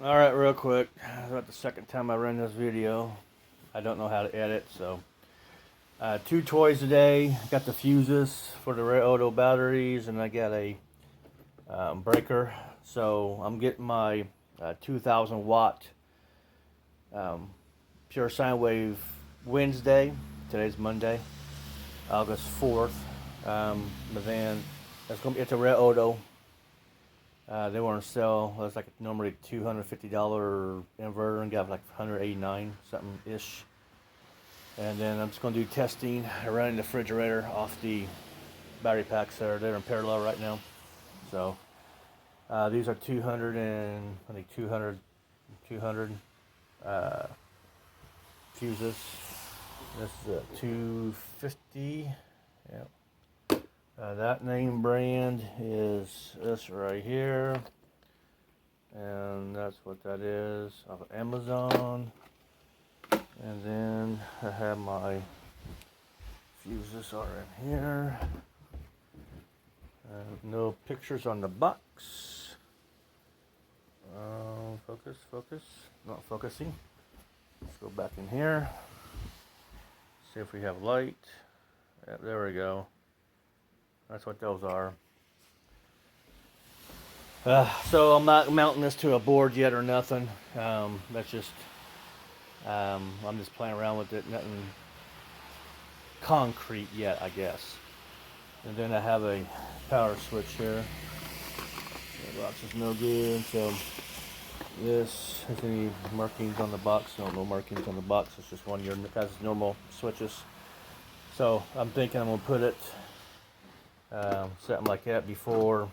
Alright, real quick. It's about the second time I run this video. I don't know how to edit, so. Two toys today. Got the fuses for the Red Odo batteries, and I got a breaker. So I'm getting my 2000 watt pure sine wave Wednesday. Today's Monday, August 4th. But then it's a Red Odo. They want to sell. It's like normally $250 inverter, and got like 189 something ish. And then I'm just going to do testing, running the refrigerator off the battery packs that are there in parallel right now. So these are 200 and I think 200 fuses. This is a 250. Yep. That name brand is this right here, and that's what that is off of Amazon. And then I have my fuses are in here. No pictures on the box. Focus, not focusing. Let's go back in here. See if we have light. Yeah, there we go. That's what those are. So I'm not mounting this to a board yet or nothing. That's just, I'm just playing around with it. Nothing concrete yet, I guess. And then I have a power switch here. The box is no good. So this has any markings on the box? No markings on the box. It's just one of your guys' normal switches. So I'm thinking I'm gonna put it something like that before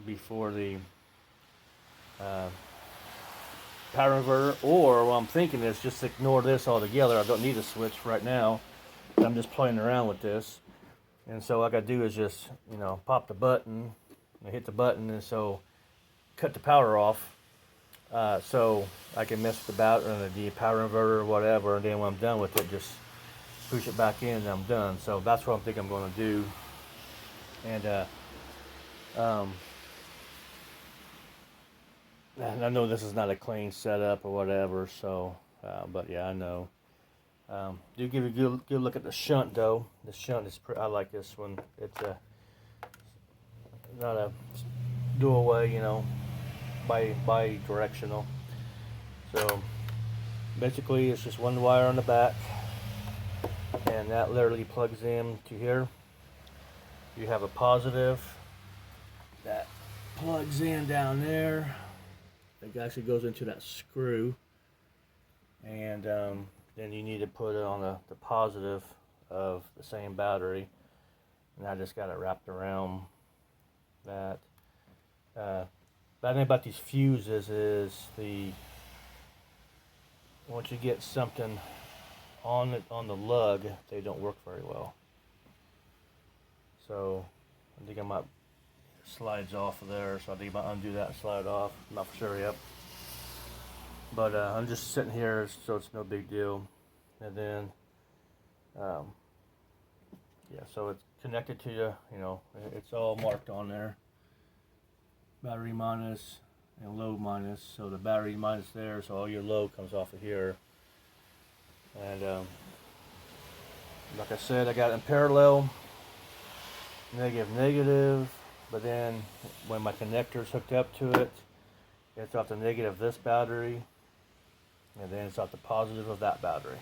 the power inverter, or what I'm thinking is just ignore this altogether. I don't need a switch right now. I'm just playing around with this, and so what I gotta do is just pop the button and hit the button, and so cut the power off, so I can mess with the battery, the power inverter or whatever, and then when I'm done with it, just push it back in and I'm done. So that's what I think I'm going to do. And and I know this is not a clean setup or whatever, so but yeah, I know. Do give a good look at the shunt though. The shunt is I like this one. It's not a dual way, bi-directional. So basically it's just one wire on the back, and that literally plugs in to here. You have a positive that plugs in down there. It actually goes into that screw, and then you need to put it on the positive of the same battery, and I just got it wrapped around that. Bad thing about these fuses is once you get something on the lug, they don't work very well. So I think I might slides off of there, so I think I might undo that and slide off. I'm not for sure yet, but I'm just sitting here, so it's no big deal. And then yeah, so it's connected to it's all marked on there, battery minus and load minus. So the battery minus there, so all your load comes off of here. And like I said, I got it in parallel, negative, but then when my connector is hooked up to it, it's off the negative of this battery, and then it's off the positive of that battery.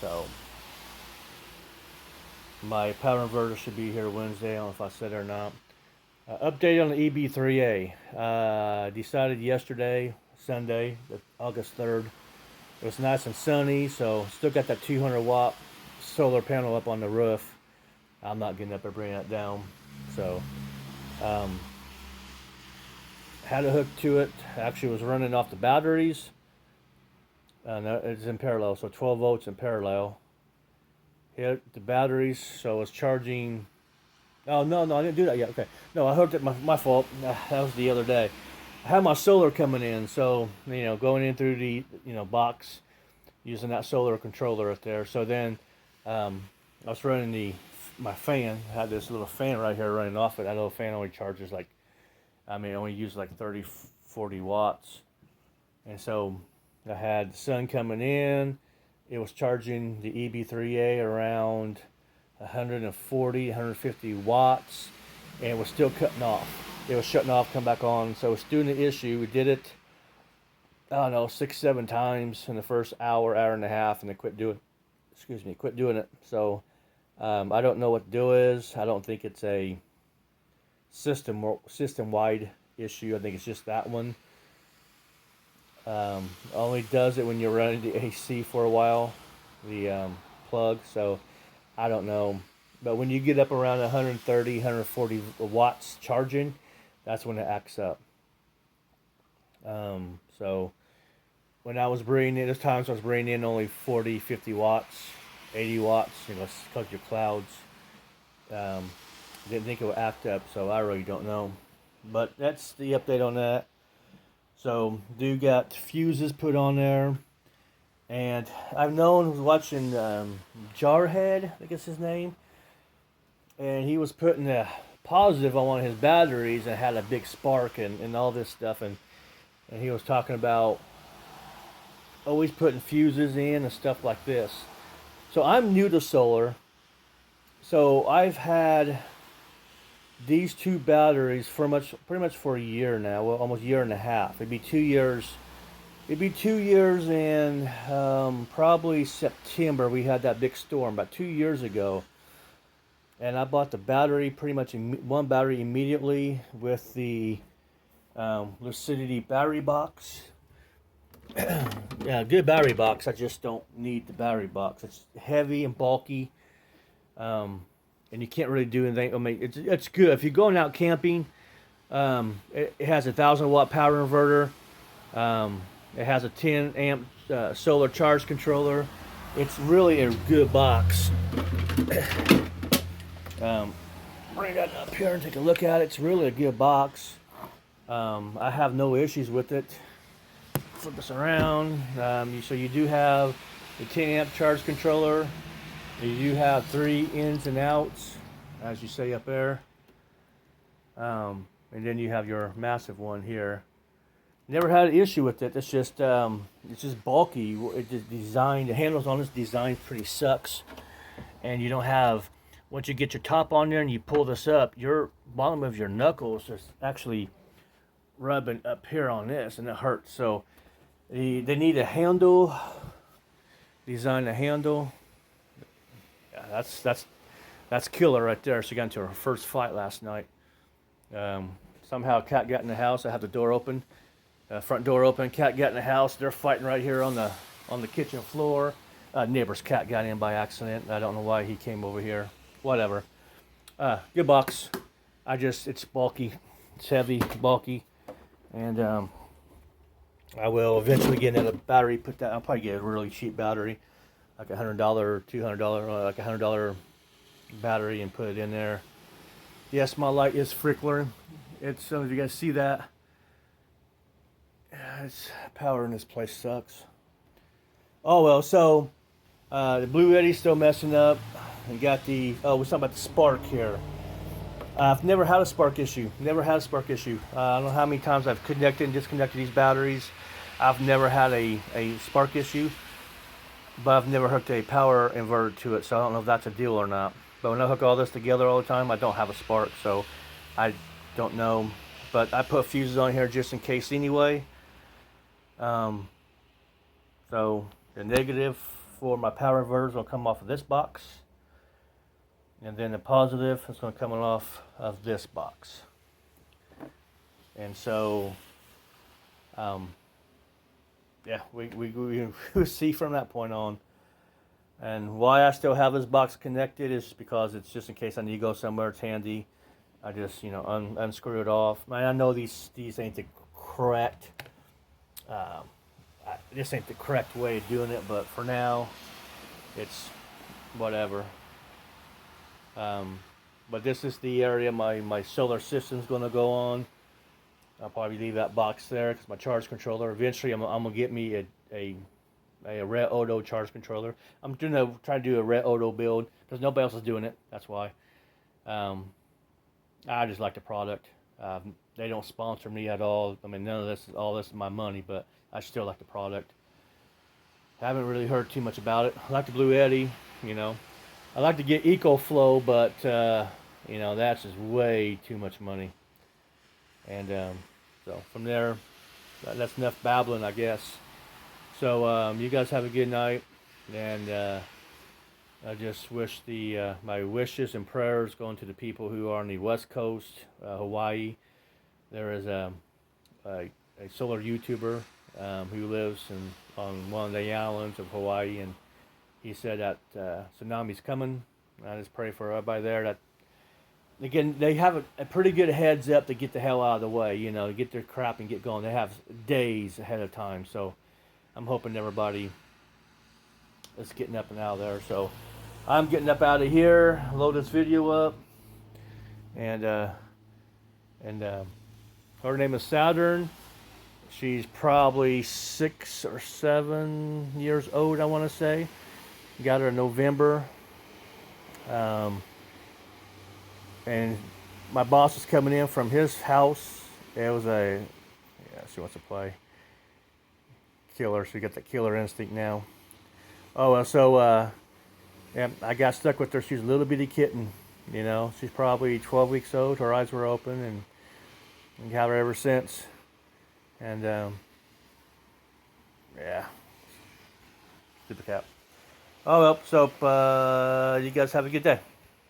So my power inverter should be here Wednesday. I don't know if I said it or not. Update on the EB3A. Decided yesterday, Sunday, August 3rd. It was nice and sunny, so still got that 200 watt solar panel up on the roof. I'm not getting up there bringing that down. So had it hooked to it. Actually was running off the batteries. It's in parallel, so 12 volts in parallel. Hit the batteries, so it's charging. Oh, no, I didn't do that yet. Okay. No, I hooked it, my fault. That was the other day. I had my solar coming in, so, going in through the, box, using that solar controller right there. So then I was running my fan. I had this little fan right here running off it. That little fan only charges like I mean, it only used like 30, 40 watts. And so I had the sun coming in. It was charging the EB3A around 140, 150 watts, and it was still cutting off. It was shutting off, come back on. So it's doing the issue. We did it, I don't know, 6, 7 times in the first hour, hour and a half, and they quit doing. Quit doing it. So I don't know what the deal is. I don't think it's a system-wide issue. I think it's just that one. Only does it when you're running the AC for a while, the plug. So I don't know. But when you get up around 130, 140 watts charging, that's when it acts up. So when I was bringing in, there's times I was bringing in only 40, 50 watts, 80 watts, because your clouds. Didn't think it would act up, so I really don't know. But that's the update on that. So, do got fuses put on there. And I've was watching Jarhead, I guess his name. And he was putting a positive on one of his batteries and had a big spark and all this stuff. And he was talking about always putting fuses in and stuff like this. So, I'm new to solar. So, I've had these two batteries for pretty much for a year now, well, almost a year and a half. It'd be 2 years. It'd be 2 years in probably September. We had that big storm about 2 years ago, and I bought the battery pretty much one battery immediately with the Lucidity battery box. Yeah, good battery box. I just don't need the battery box. It's heavy and bulky. And you can't really do anything. I mean, it's good if you're going out camping. It has a 1,000-watt power inverter. It has a 10 amp solar charge controller. It's really a good box. Bring that up here and take a look at it. It's really a good box. I have no issues with it. Flip this around. So you do have the 10 amp charge controller. You do have 3 ins and outs, as you say up there. And then you have your massive one here. Never had an issue with it. It's just bulky. It just designed. The handles on this design pretty sucks. And you don't have. Once you get your top on there and you pull this up, your bottom of your knuckles is actually rubbing up here on this, and it hurts. So they need a handle. Design a handle. Yeah, that's killer right there. She got into her first fight last night. Somehow Cat got in the house. I have the door open, front door open. Cat got in the house. They're fighting right here on the kitchen floor. Neighbor's cat got in by accident. I don't know why he came over here. Whatever. Good box. It's bulky. It's heavy, bulky, and I will eventually get another battery. I'll probably get a really cheap battery, like $100 or $200, like $100 battery, and put it in there. Yes, my light is flickering. Some of you guys see that. It's power in this place sucks. Oh well, so the Blue Yeti's still messing up. And got we're talking about the spark here. I've never had a spark issue. I don't know how many times I've connected and disconnected these batteries. I've never had a spark issue, but I've never hooked a power inverter to it, so I don't know if that's a deal or not. But when I hook all this together all the time, I don't have a spark, so I don't know. But I put fuses on here just in case anyway. So the negative for my power inverters will come off of this box. And then the positive is going to come off of this box. And so, yeah, we see from that point on. And why I still have this box connected is because it's just in case I need to go somewhere. It's handy. I just, unscrew it off. I know these ain't the correct, this ain't the correct way of doing it, but for now, it's whatever. But this is the area my solar system's going to go on. I'll probably leave that box there because my charge controller. Eventually, I'm gonna get me a Red Odo charge controller. I'm gonna try to do a Red Odo build because nobody else is doing it. That's why. I just like the product. they don't sponsor me at all. I mean, none of this, all this is my money, but I still like the product. Haven't really heard too much about it. I like the Blue Eddy, you know. I like to get EcoFlow, but you know, that's just way too much money. And so from there, that's enough babbling, I guess. So you guys have a good night, and I just wish my wishes and prayers going to the people who are on the West Coast, Hawaii. There is a solar YouTuber who lives on one of the islands of Hawaii, and he said that tsunami's coming. I just pray for everybody there that, again, they have a pretty good heads up to get the hell out of the way, you know, to get their crap and get going. They have days ahead of time, so I'm hoping everybody is getting up and out of there. So I'm getting up out of here, load this video up, and her name is Saturn. She's probably 6 or 7 years old, I want to say. Got her in November. And my boss is coming in from his house. It was she wants to play killer. She got the killer instinct now. Oh, so yeah, I got stuck with her. She's a little bitty kitten, you know. She's probably 12 weeks old. Her eyes were open, and got her ever since. And yeah, stupid cat. Oh well, so you guys have a good day.